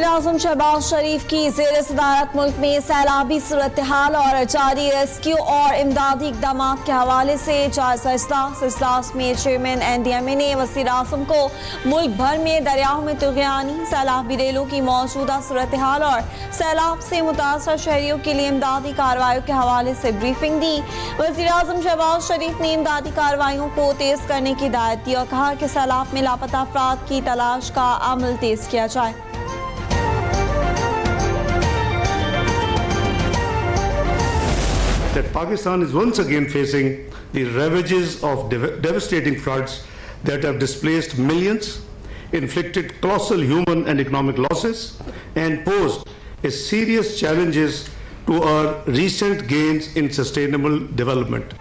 वज़ीर-ए-आज़म शहबाज शरीफ की ज़ेर सदारत मुल्क में सैलाबी सूरत हाल और जारी रेस्क्यू और इमदादी इक़दाम के हवाले से जायजा इजलास में चेयरमैन NDMA ने वज़ीर-ए-आज़म को मुल्क भर में दरियाओं में तुग़यानी, सैलाबी रेलों की मौजूदा सूरत हाल और सैलाब से मुतासर शहरियों के लिए इमदादी कार्रवाइयों के हवाले से ब्रीफिंग दी। वज़ीर-ए-आज़म शहबाज शरीफ ने इमदादी कार्रवाइयों को तेज़ करने की हिदायत दी और कहा कि सैलाब में लापता अफराद की तलाश का अमल तेज़ किया जाए। That Pakistan is once again facing the ravages of devastating floods that have displaced millions, inflicted colossal human and economic losses, and posed serious challenges to our recent gains in sustainable development.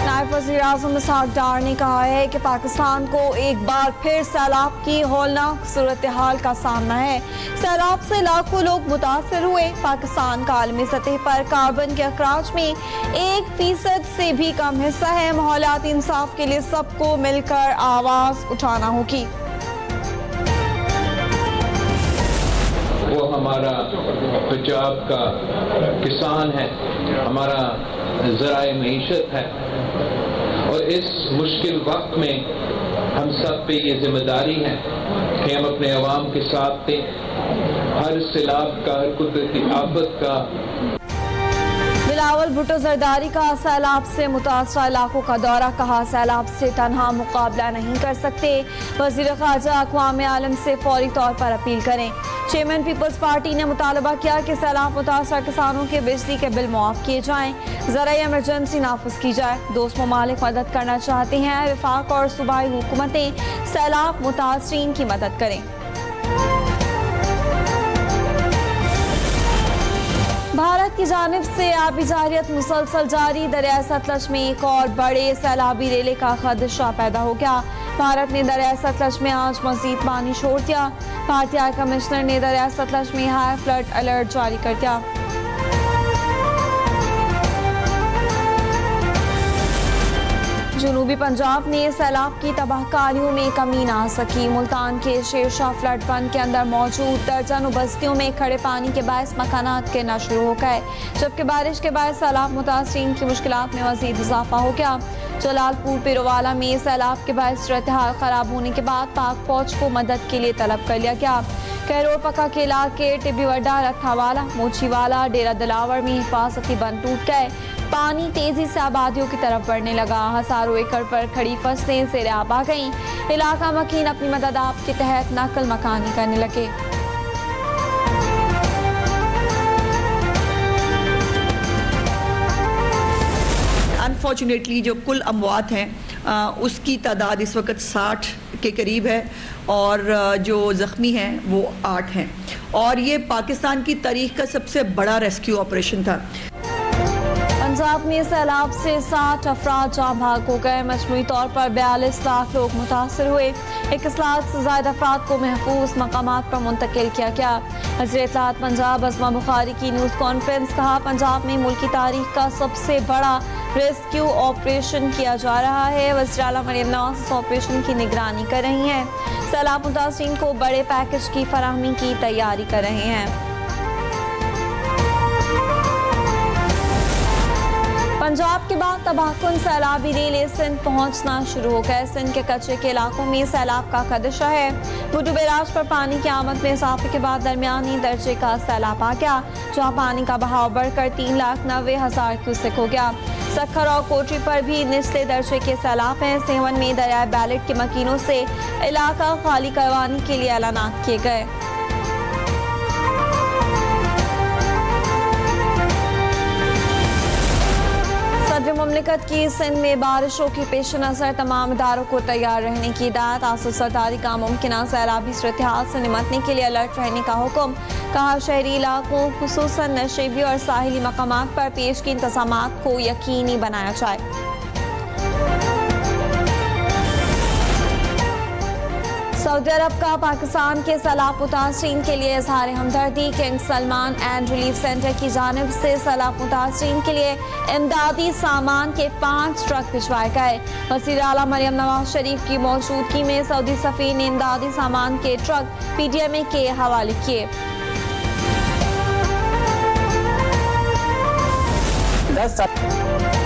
नायब वज़ीर-ए-आज़म इसहाक डार ने कहा है कि पाकिस्तान को एक बार फिर सैलाब की हौलनाक सूरत हाल का सामना है। सैलाब से लाखों लोग मुतासर हुए। पाकिस्तान का आलमी सतह पर कार्बन के अखराज में 1% से भी कम हिस्सा है। माहौलियाती इंसाफ के लिए सबको मिलकर आवाज उठाना होगी। वो हमारा पंजाब का किसान है, हमारा ज़राए मईशत है, और इस मुश्किल वक्त में हम सब पे ये जिम्मेदारी है कि हम अपने अवाम के साथ थे। हर सैलाब का, हर कुदरती आफत का। बिलावल भुट्टो जरदारी का सैलाब से मुतासरा इलाकों का दौरा, कहा सैलाब से तनहा मुकाबला नहीं कर सकते। वज़ीर ख़ारजा अक़वाम आलम से फौरी तौर पर अपील करें। चेयरमैन पीपल्स पार्टी ने मुतालबा किया कि सैलाब मुतासरा किसानों के बिजली के बिल मुआफ़ किए जाएँ, ज़राई एमरजेंसी नाफिज की जाए। दोस्त ममालिक मदद करना चाहते हैं, वफाक और सूबाई हुकूमतें सैलाब मुतासरीन की मदद करें। भारत की जानिब से आबी जारियत मुसलसल जारी। दरिया सतलज में एक और बड़े सैलाबी रेले का खदशा पैदा हो गया। भारत ने दरिया सतलज में आज मजीद पानी छोड़ दिया। भारतीय हाई कमिश्नर ने दरिया सतलज में हाई फ्लड अलर्ट जारी कर दिया। जनूबी पंजाब में सैलाब की तबाहकारियों में कमी ना सकी। मुल्तान के शेरशाह फ्लड फंड के अंदर मौजूद दर्जनों बस्तियों में खड़े पानी के बायस मकानात गिरना शुरू हो गए, जबकि बारिश के बाद सैलाब मुतासरीन की मुश्किलात में मजीद इजाफा हो गया। जलालपुर पिरोवाला में सैलाब के बाद सूरत हाल खराब होने के बाद पाक फौज को मदद के लिए तलब कर लिया गया। कैरोर पक्का के इलाके टिब्बीवड्डा, रत्थावाला, मोचीवाला, डेरा दिलावर में हिफाजती बंद टूट गए। पानी तेजी से आबादियों की तरफ बढ़ने लगा। हजारों एकड़ पर खड़ी फसलें ज़ेरे आब आ गईं। इलाका मकीन अपनी मदद आप के तहत नकल मकानी करने लगे। अनफॉर्चुनेटली जो कुल अमवात हैं उसकी तादाद इस वक्त 60 के करीब है और जो ज़ख्मी हैं वो 8 हैं, और ये पाकिस्तान की तारीख का सबसे बड़ा रेस्क्यू ऑपरेशन था। पंजाब में सैलाब से 60 अफराद जाँ भाग हो गए। मजमूई तौर पर 42 लाख लोग मुतासर हुए। 21 लाख से ज़्यादा अफराद को महफूज मकामात पर मुंतकिल किया गया। वज़ीर इत्तलात पंजाब अज़मा बुखारी की न्यूज़ कॉन्फ्रेंस, कहा पंजाब में मुल्क की तारीख का सबसे बड़ा रेस्क्यू ऑपरेशन किया जा रहा है। वज़ीर आला मरियम नवाज़ इस ऑपरेशन की निगरानी कर रही हैं। सैलाब मुतासरीन को बड़े पैकेज की फराहमी की तैयारी कर रहे हैं। पंजाब के बाद तबाहकुन सैलाबी रेले सिंध पहुंचना शुरू हो गए। सिंध के कच्चे के इलाकों में सैलाब का खदशा है। भुट्टो बैराज पर पानी की आमद में इजाफे के बाद दरमियानी दर्जे का सैलाब आ गया, जहां पानी का बहाव बढ़कर 3,90,000 क्यूसेक हो गया। सखर और कोटरी पर भी निचले दर्जे के सैलाब हैं। सेवन में दरियाए बैलेट के मकीनों से इलाका खाली करवाने के लिए ऐलानात किए गए। मुमलिकत की सिंध में बारिशों की पेश नज़र तमाम इदारों को तैयार रहने की हिदायत। आसू सरदारी का मुमकिन सैलाबी सूरत हाल से निमटने के लिए अलर्ट रहने का हुक्म, कहा शहरी इलाकों खुसूसन नशेबी और साहिली मकामात पर पेश की इंतजामात को यकीनी बनाया जाए। सऊदी अरब का पाकिस्तान के सैलाब मुतासरीन के लिए इजहार हमदर्दी। King Salman and relief centre की जानिब से सैलाब मुतासरीन के लिए इमदादी सामान के 5 ट्रक भिजवाए गए। वज़ीर आला मरियम नवाज शरीफ की मौजूदगी में सऊदी सफ़ीर ने इमदादी सामान के ट्रक PTMA के हवाले किए।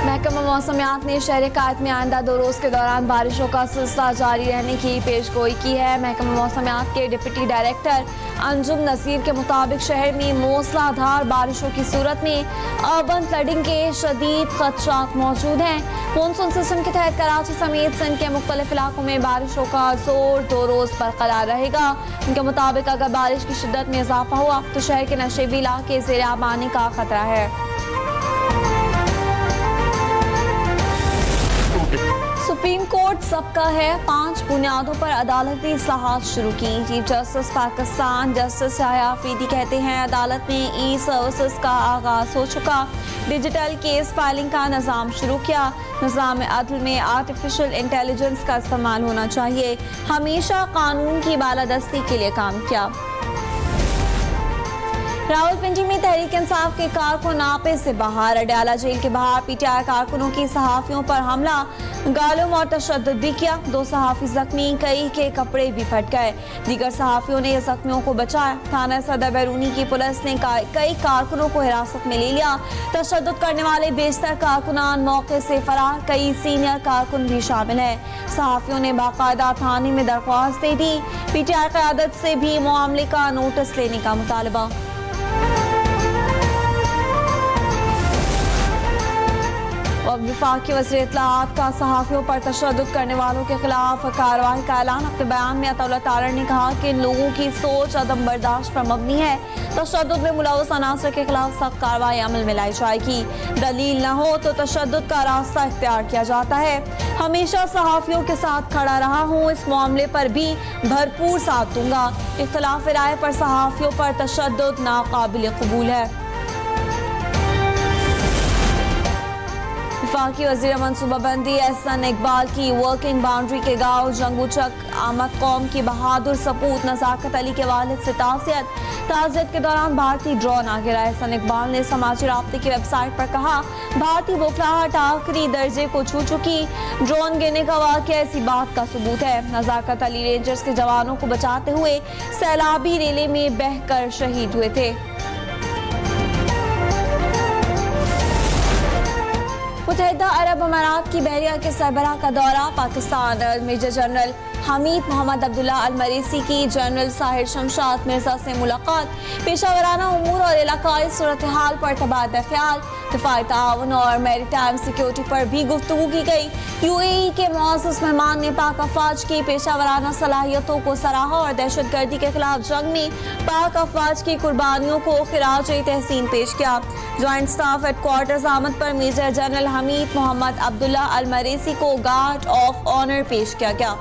महकमा मौसमियात ने शहर कायद में आइंदा 2 रोज़ के दौरान बारिशों का सिलसिला जारी रहने की पेशगोई की है। महकमा मौसमियात के डिप्टी डायरेक्टर अंजुम नसीर के मुताबिक शहर में मूसलाधार बारिशों की सूरत में अर्बन फ्लडिंग के शदीद खदशात मौजूद हैं। मानसून सिस्टम के तहत कराची समेत सिंध के मुख्तलिफ इलाकों में बारिशों का जोर 2 रोज़ बरकरार रहेगा। उनके मुताबिक अगर बारिश की शिद्दत में इजाफा हुआ तो शहर के नशेबी इलाके ज़ेर आब आने का खतरा है। सुप्रीम कोर्ट सबका है 5 बुनियादों पर अदालती इस्लाहात शुरू की। Chief justice Pakistan justice Yahya Afridi कहते हैं अदालत में ई-सर्विसेज का आगाज हो चुका, डिजिटल केस फाइलिंग का निज़ाम शुरू किया, निज़ाम अदल में आर्टिफिशियल इंटेलिजेंस का इस्तेमाल होना चाहिए, हमेशा कानून की बालादस्ती के लिए काम किया। रावलपिंडी में तहरीक इंसाफ के कारकुन नापे से बाहर। अडयाला जेल के बाहर PTI कारकुनों की सहाफियों पर हमला, गालियों और तशद्दुद भी किया। 2 सहाफी जख्मी, कई के कपड़े भी फट गए। दीगर सहाफियों ने जख्मियों को बचाया। थाना सदर बैरूनी की पुलिस ने कई कारकुनों को हिरासत में ले लिया। तशद्दुद करने वाले बेशतर कारकुनान मौके से फरार, कई सीनियर कारकुन भी शामिल हैं। सहाफियों ने बाकायदा थाने में दरख्वास्त दे दी। PTI क़यादत से भी मामले का नोटिस लेने का मुतालबा। और वफाकी वज़ीर इत्तलाआत का सहाफ़ियों पर तशद्दुद करने वालों के खिलाफ कार्रवाई का ऐलान। अपने बयान में अताउल्लाह ताला ने कहा कि इन लोगों की सोच अदम बर्दाश्त पर मबनी है। तशद्दुद में मुलव्वस अनासर के खिलाफ सख्त कार्रवाई अमल में लाई जाएगी। दलील न हो तो तशद्दुद का रास्ता इख्तियार किया जाता है। हमेशा सहाफ़ियों के साथ खड़ा रहा हूँ, इस मामले पर भी भरपूर साथ दूंगा। इख्तिलाफ राय पर सहाफ़ियों पर तशद्दुद नाकाबिल कबूल है। वफाकी वज़ीर मनसूबाबंदी एहसन इकबाल की वर्किंग बाउंड्री के गाँव जंगूचक आमद कौम की बहादुर सपूत नज़ाकत अली के वालिद से ताज़ियत के दौरान भारतीय ड्रोन आ गिरा। एहसन इकबाल ने समाजी राब्ते की वेबसाइट पर कहा, भारतीय बौखलाहट आखिरी दर्जे को छू चुकी। ड्रोन गिरने का वाक़या ऐसी बात का सबूत है। नज़ाकत अली रेंजर्स के जवानों को बचाते हुए सैलाबी रेले में बहकर शहीद हुए थे। मुत्तहिदा अरब अमारात की बहरिया के सरबराह का दौरा पाकिस्तान। मेजर जनरल हमीद मोहम्मद अब्दुल्ला अल मरीसी की जनरल साहिर शमशाद मिर्जा से मुलाकात। पेशावराना उमूर और इलाकाई सूरत हाल पर तबादला ख्याल, दिफाई ताउन और मैरीटाइम सिक्योरिटी पर भी गुफ्तगू की गई। UAE के मुअज़्ज़ज़ मेहमान ने पाक अफवाज की पेशावराना सलाहियतों को सराहा और दहशतगर्दी के खिलाफ जंग में पाक अफवाज की कुर्बानियों को खिराज तहसीन पेश किया। ज्वाइंट स्टाफ हेडक्वार्टर्स आमद पर मेजर जनरल हमीद मोहम्मद अब्दुल्ला अल मरीसी को गार्ड ऑफ ऑनर पेश किया गया।